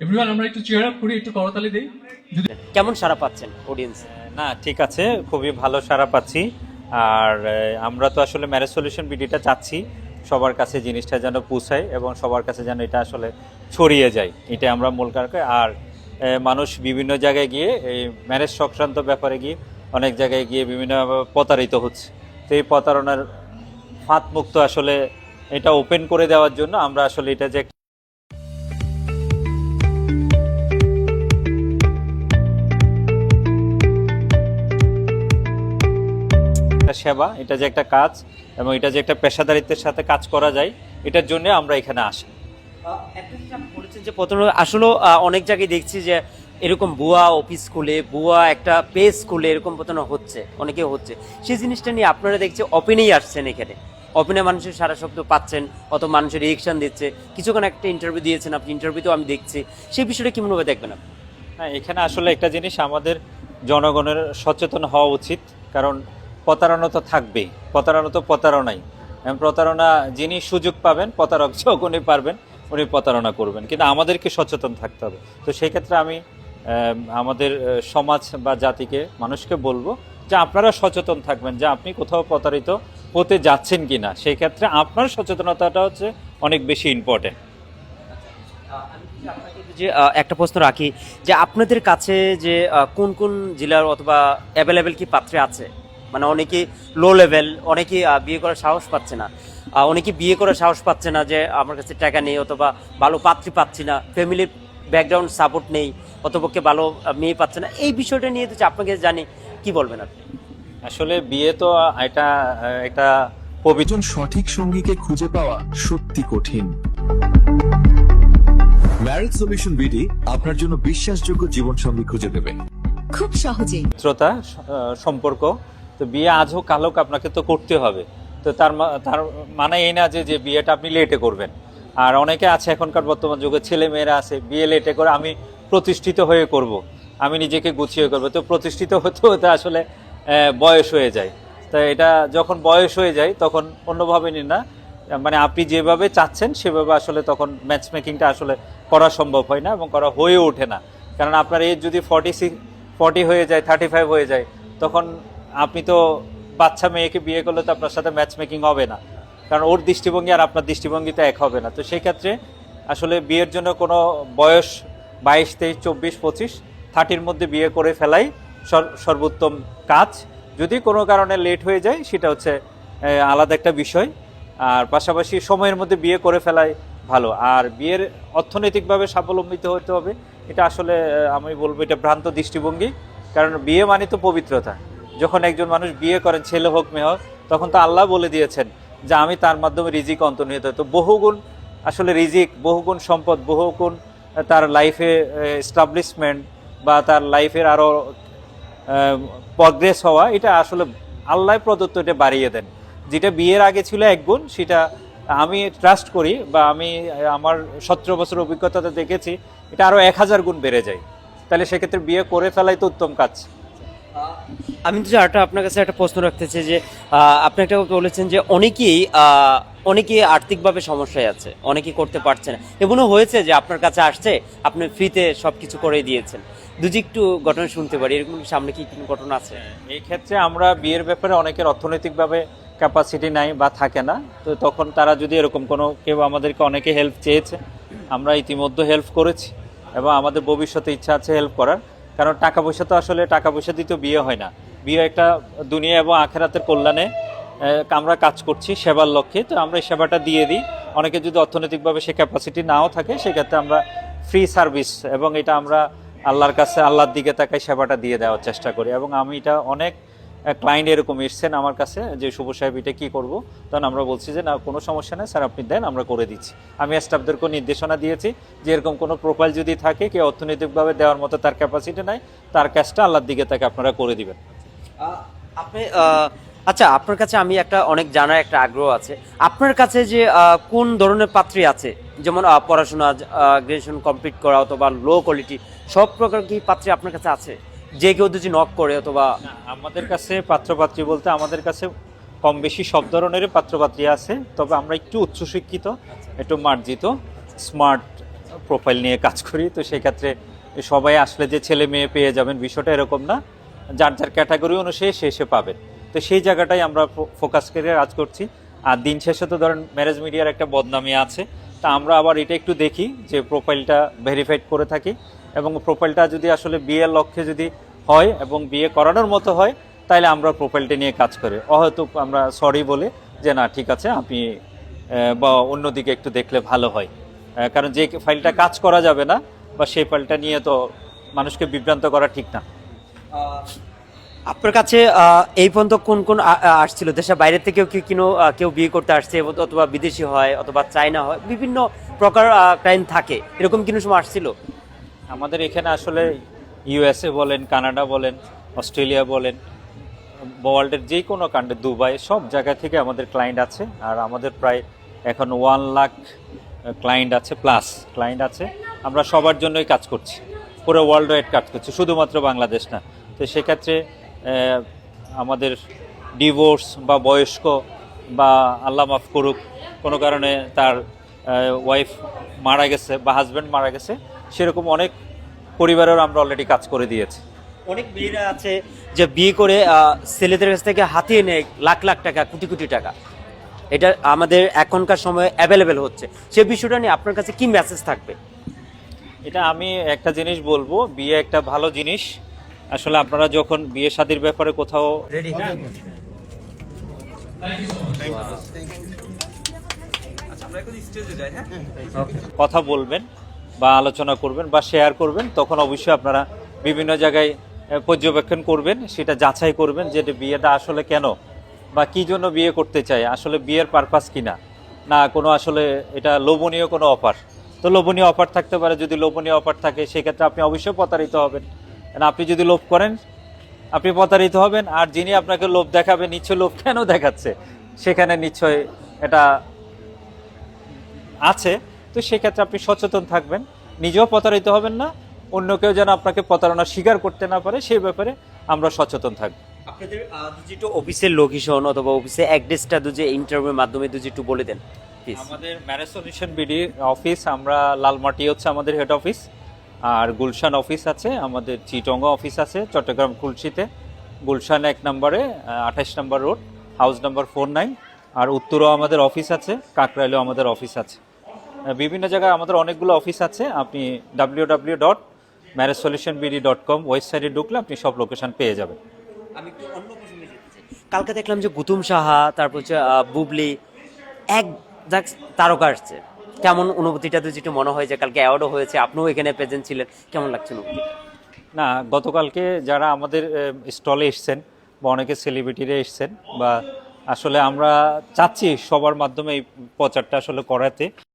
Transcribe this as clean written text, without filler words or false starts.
Everyone আমরা একটু chair up করি, একটু করতালি দেই। কেমন সাড়া পাচ্ছেন অডিয়েন্স? না, ঠিক আছে, খুবই ভালো সাড়া পাচ্ছি। আর আমরা তো আসলে ম্যারেজ সলিউশন বিডিটা চাচ্ছি সবার কাছে জিনিসটা যেন পৌঁছায় এবং সবার কাছে যেন এটা আসলে ছড়িয়ে যায়, এটা আমরা মূল কারণ। আর মানুষ বিভিন্ন জায়গায় গিয়ে এই ম্যারেজ সংক্রান্ত ব্যাপারে গিয়ে অনেক জায়গায় গিয়ে বিভিন্ন প্রতারিত হচ্ছে। তো এই প্রতারণার ফাঁদ মুক্ত আসলে এটা ওপেন করে দেওয়ার জন্য আমরা আসলে এটা যে সেবা, এটা যে একটা কাজ এবং এটা যে একটা পেশাদারিত্বের সাথে কাজ করা যায়, এটার জন্য আমরা এখানে আসি। একটা জিনিস আপনি বলেছেন যে প্রথমে আসলে অনেক জায়গায় দেখছি যে এরকম ভুয়া অফিস খুলে, ভুয়া একটা পেজ খুলে এরকম প্রতারণা হচ্ছে, অনেকে হচ্ছে। সেই জিনিসটা নিয়ে আপনারা দেখছি ওপেনেই আসছেন এখানে, ওপেনে মানুষের সারা শব্দ পাচ্ছেন, অত মানুষের রিয়েকশন দিচ্ছে। কিছুক্ষণ একটা ইন্টারভিউ দিয়েছেন আপনি, ইন্টারভিউতেও আমি দেখছি। সেই বিষয়টা কেমনভাবে দেখবেন আপনি? হ্যাঁ, এখানে আসলে একটা জিনিস আমাদের জনগণের সচেতন হওয়া উচিত, কারণ প্রতারণা তো থাকবেই, প্রতারণা তো প্রতারণাই। প্রতারণা যিনি সুযোগ পাবেন, প্রতারক যখনই পারবেন উনি প্রতারণা করবেন, কিন্তু আমাদেরকে সচেতন থাকতে হবে। তো সেই ক্ষেত্রে আমি আমাদের সমাজ বা জাতিকে, মানুষকে বলবো যে আপনারা সচেতন থাকবেন যে আপনি কোথাও প্রতারিত হতে যাচ্ছেন কি না। সেই ক্ষেত্রে আপনার সচেতনতাটা হচ্ছে অনেক বেশি ইম্পর্টেন্ট। আমি যদি আপনাকে যে একটা প্রশ্ন রাখি যে আপনাদের কাছে যে কোন কোন জেলার অথবা অ্যাভেলেবেল কি পাত্রে আছে? মানে অনেকে লো লেভেল, অনেকে বিয়ে করার সাহস পাচ্ছে না, অনেকে বিয়ে করার সাহস পাচ্ছে না যে আমার কাছে টাকা নেই, অথবা ভালো পাত্রী পাচ্ছি না, ফ্যামিলির ব্যাকগ্রাউন্ড সাপোর্ট নেই, অথবা ভালো মেয়ে পাচ্ছে না। এই বিষয়টা নিয়ে তো আপনাকে জানি, কি বলবেন আপনি? আসলে বিয়ে তো এটা একটা পবিত্র। একজন সঠিক সঙ্গীকে খুঁজে পাওয়া সত্যি কঠিন। ম্যারেজ সলিউশন বিডি আপনার জন্য বিশ্বাসযোগ্য জীবন সঙ্গী খুঁজে দেবে খুব সহজেই। মিত্রতা সম্পর্ক। তো বিয়ে আজ হোক কাল হোক আপনাকে তো করতে হবে। তো তার মানে এই না যে বিয়েটা আপনি লেটে করবেন। আর অনেকে আছে এখনকার বর্তমান যুগে, ছেলে মেয়েরা আছে বিয়ে লেটে করে আমি প্রতিষ্ঠিত হয়ে করব, আমি নিজেকে গুছিয়ে করব। তো প্রতিষ্ঠিত হতে হতে আসলে বয়স হয়ে যায়। তো এটা যখন বয়স হয়ে যায় তখন অন্যভাবে নিন না, মানে আপনি যেভাবে চাচ্ছেন সেভাবে আসলে তখন ম্যাচ মেকিংটা আসলে করা সম্ভব হয় না এবং করা হয়ে ওঠে না। কারণ আপনার এজ যদি 40 হয়ে যায়, 35 হয়ে যায়, তখন আপনি তো বাচ্চা মেয়েকে বিয়ে করলে তো আপনার সাথে ম্যাচ মেকিং হবে না, কারণ ওর দৃষ্টিভঙ্গি আর আপনার দৃষ্টিভঙ্গি তো এক হবে না। তো সেই ক্ষেত্রে আসলে বিয়ের জন্য কোনো বয়স 22, 23, 24, 25, 30-র মধ্যে বিয়ে করে ফেলাই সর্বোত্তম কাজ। যদি কোনো কারণে লেট হয়ে যায় সেটা হচ্ছে আলাদা একটা বিষয়। আর পাশাপাশি সময়ের মধ্যে বিয়ে করে ফেলাই ভালো। আর বিয়ের অর্থনৈতিকভাবে স্বাবলম্বিত হতে হবে, এটা আসলে আমি বলবো এটা ভ্রান্ত দৃষ্টিভঙ্গি। কারণ বিয়ে মানে তো পবিত্রতা। যখন একজন মানুষ বিয়ে করেন, ছেলে হোক মেয়ে হোক, তখন তো আল্লাহ বলে দিয়েছেন যে আমি তার মাধ্যমে রিজিক অন্তর্নিহিত। তো বহুগুণ আসলে রিজিক, বহুগুণ সম্পদ, বহুগুণ তার লাইফে এস্টাবলিশমেন্ট বা তার লাইফের আরও প্রগ্রেস হওয়া, এটা আসলে আল্লাহ প্রদত্ত, এটা বাড়িয়ে দেন। যেটা বিয়ের আগে ছিল এক গুণ, সেটা আমি ট্রাস্ট করি বা আমি আমার 17 বছর অভিজ্ঞতাতে দেখেছি এটা আরও 1000 গুণ বেড়ে যায়। তাহলে সেক্ষেত্রে বিয়ে করে ফেলাই তো উত্তম কাজ। আমি তো আরেকটা আপনার কাছে একটা প্রশ্ন রাখতে চাই যে আপনি একটা কথা বলেছেন যে অনেকেই আর্থিকভাবে সমস্যায় আছে, অনেকেই করতে পারছে না। এমনও হয়েছে যে আপনার কাছে আসছে, আপনি ফ্রিতে সব কিছু করে দিয়েছেন। যদি একটু ঘটনা শুনতে পারি, এরকম সামনে কি কোনো ঘটনা আছে? এই ক্ষেত্রে আমরা বিয়ের ব্যাপারে অনেকের অর্থনৈতিকভাবে ক্যাপাসিটি নাই বা থাকে না, তো তখন তারা যদি এরকম কোনো কেউ আমাদেরকে অনেকে হেল্প চেয়েছে, আমরা ইতিমধ্যে হেল্প করেছি এবং আমাদের ভবিষ্যতে ইচ্ছা আছে হেল্প করার। কারণ টাকা পয়সা তো আসলে টাকা পয়সা দিয়ে তো বিয়ে হয় না। বিয়ে একটা দুনিয়া এবং আখেরাতের কল্যাণে আমরা কাজ করছি সেবার লক্ষ্যে। তো আমরা এই সেবাটা দিয়ে দিই। অনেকে যদি অর্থনৈতিকভাবে সে ক্যাপাসিটি নাও থাকে, সেক্ষেত্রে আমরা ফ্রি সার্ভিস এবং এটা আমরা আল্লাহর কাছে, আল্লাহর দিকে তাকাই সেবাটা দিয়ে দেওয়ার চেষ্টা করি। এবং আমি এটা অনেক ক্লায়েন্ট এরকম এসছেন আমার কাছে যে শুভ সাহেব এটা কী করবো, তখন আমরা বলছি যে না, কোনো সমস্যা নেই স্যার, আপনি দেন, আমরা করে দিচ্ছি। আমি স্টাফদেরকেও নির্দেশনা দিয়েছি যে এরকম কোনো প্রোফাইল যদি থাকে, কেউ অর্থনৈতিকভাবে দেওয়ার মতো তার ক্যাপাসিটি নাই, তার কাজটা আল্লাহর দিকে তাকে আপনারা করে দিবেন। আপনি আচ্ছা, আপনার কাছে আমি একটা অনেক জানার একটা আগ্রহ আছে। আপনার কাছে যে কোন ধরনের পাত্রী আছে, যেমন পড়াশোনা, গ্রাজুয়েশন কমপ্লিট করা অথবা লো কোয়ালিটি, সব প্রকার কি পাত্রী আপনার কাছে আছে? যে কেউ যদি নক করে অথবা? আমাদের কাছে পাত্রপাত্রী বলতে আমাদের কাছে কম বেশি সব ধরনের পাত্রপাত্রী আছে, তবে আমরা একটু উচ্চশিক্ষিত, একটু মার্জিত, স্মার্ট প্রোফাইল নিয়ে কাজ করি। তো সেই ক্ষেত্রে সবাই আসলে যে ছেলে মেয়ে পেয়ে যাবেন বিষয়টা এরকম না, যার যার ক্যাটাগরি অনুসারে সে পাবেন। তো সেই জায়গাটাই আমরা ফোকাস করে কাজ করছি। আর দিন শেষে তো ধরেন ম্যারেজ মিডিয়ার একটা বদনামি আছে, তা আমরা আবার এটা একটু দেখি যে প্রোফাইলটা ভেরিফাইড করে থাকি, এবং প্রোফাইলটা যদি আসলে বিয়ের লক্ষ্যে যদি হয় এবং বিয়ে করানোর মতো হয়, তাহলে আমরা প্রোফাইলটা নিয়ে কাজ করি। হয়তো আমরা সরি বলে যে না ঠিক আছে আপনি বা অন্যদিকে একটু দেখলে ভালো হয়। কারণ যে ফাইলটা কাজ করা যাবে না বা সেই ফাইলটা নিয়ে তো মানুষকে বিভ্রান্ত করা ঠিক না। আপনার কাছে এই পর্যন্ত কোন কোন আসছিল? দেশের বাইরে থেকেও কেউ বিয়ে করতে আসছে, অথবা বিদেশি হয় অথবা চায়না হয়, বিভিন্ন প্রকার ক্লায়েন্ট থাকে, এরকম কোনো সময় আসছিল? আমাদের এখানে আসলে ইউএসএ বলেন, কানাডা বলেন, অস্ট্রেলিয়া বলেন, ওয়ার্ল্ডের যে কোনো কান্ট্রি, দুবাই, সব জায়গা থেকে আমাদের ক্লায়েন্ট আছে। আর আমাদের প্রায় এখন 1 লাখ ক্লায়েন্ট আছে, প্লাস ক্লায়েন্ট আছে। আমরা সবার জন্যই কাজ করছি, পুরো ওয়ার্ল্ড ওয়াইড কাজ করছি, শুধুমাত্র বাংলাদেশ না। তো সেক্ষেত্রে আমাদের ডিভোর্স বা বয়স্ক বা আল্লাহ মাফ করুক কোনো কারণে তার ওয়াইফ মারা গেছে বা হাজব্যান্ড মারা গেছে, সেরকম অনেক পরিবারের আমরা অলরেডি কাজ করে দিয়েছি। অনেক মেয়েরা আছে যে বিয়ে করে ছেলেদের কাছ থেকে হাতিয়ে নেয় লাখ লাখ টাকা, কোটি কোটি টাকা। এটা আমাদের এখনকার সময়ে অ্যাভেলেবেল হচ্ছে। সে বিষয়টা নিয়ে আপনার কাছে কি মেসেজ থাকবে? এটা আমি একটা জিনিস বলবো, বিয়ে একটা ভালো জিনিস। আসলে আপনারা যখন বিয়ে শাদীর ব্যাপারে কোথাও রেডি? কথা বলবেন বা আলোচনা করবেন বা শেয়ার করবেন, তখন অবশ্যই আপনারা বিভিন্ন জায়গায় পর্যবেক্ষণ করবেন, সেটা যাচাই করবেন যে বিয়েটা আসলে কেন বা কি জন্য বিয়ে করতে চায়, আসলে বিয়ের পারপাস কিনা, না কোনো আসলে এটা লোভনীয় কোনো অফার। তো লোভনীয় অফার থাকতে পারে, যদি লোভনীয় অফার থাকে সেক্ষেত্রে আপনি অবশ্যই প্রতারিত হবেন। আপনি যদি লোভ করেন আপনি প্রতারিত হবেন, আর যিনি আপনাকে লোভ দেখাবে নিশ্চয় লোভ কেন দেখাচ্ছে, সেখানে নিশ্চয় এটা আছে। তো সেক্ষেত্রে আপনি সচেতন থাকবেন, নিজেও প্রতারিত হবেন না, অন্য কেউ যেন আপনাকে প্রতারণা স্বীকার করতে না পারে, সেই ব্যাপারে আমরা সচেতন থাকবো। আপনাদের একটু অফিসের লোকেশন অথবা অফিসের অ্যাড্রেসটা ইন্টারভিউর মাধ্যমে একটু বলে দেন প্লিজ। আমাদের ম্যারেজ সলিউশন বিডি অফিস, আমরা লালমাটি হচ্ছে আমাদের হেড অফিস, আর গুলশান অফিস আছে, আমাদের চিটঙ্গা অফিস আছে চট্টগ্রাম খুলশিতে, গুলশান 1 নম্বরে 28 নম্বর রোড, হাউস নাম্বার 49। আর উত্তরও আমাদের অফিস আছে, কাকরাইলেও আমাদের অফিস আছে, বিভিন্ন জায়গায় আমাদের অনেকগুলো অফিস আছে। আপনি www.marriagesolutionbd.com ওয়েবসাইটে ঢুকলে আপনি সব লোকেশন পেয়ে যাবেন। আমি একটু অন্য প্রসঙ্গে যেতে চাই। কালকে দেখলাম যে গুতুম সাহা, তারপর হচ্ছে বুবলি, এক তারকা আসছে। কেমন অনুভূতিটা যেটা মনে হয় যে কালকে অ্যাওয়ার্ডও হয়েছে, আপনিও এখানে প্রেজেন্ট ছিলেন, কেমন লাগছে অনুভূতি? না, গতকালকে যারা আমাদের স্টলে এসছেন বা অনেকে সেলিব্রিটিরা এসছেন, বা আসলে আমরা চাচ্ছি সবার মাধ্যমে এই প্রচারটা আসলে করাতে।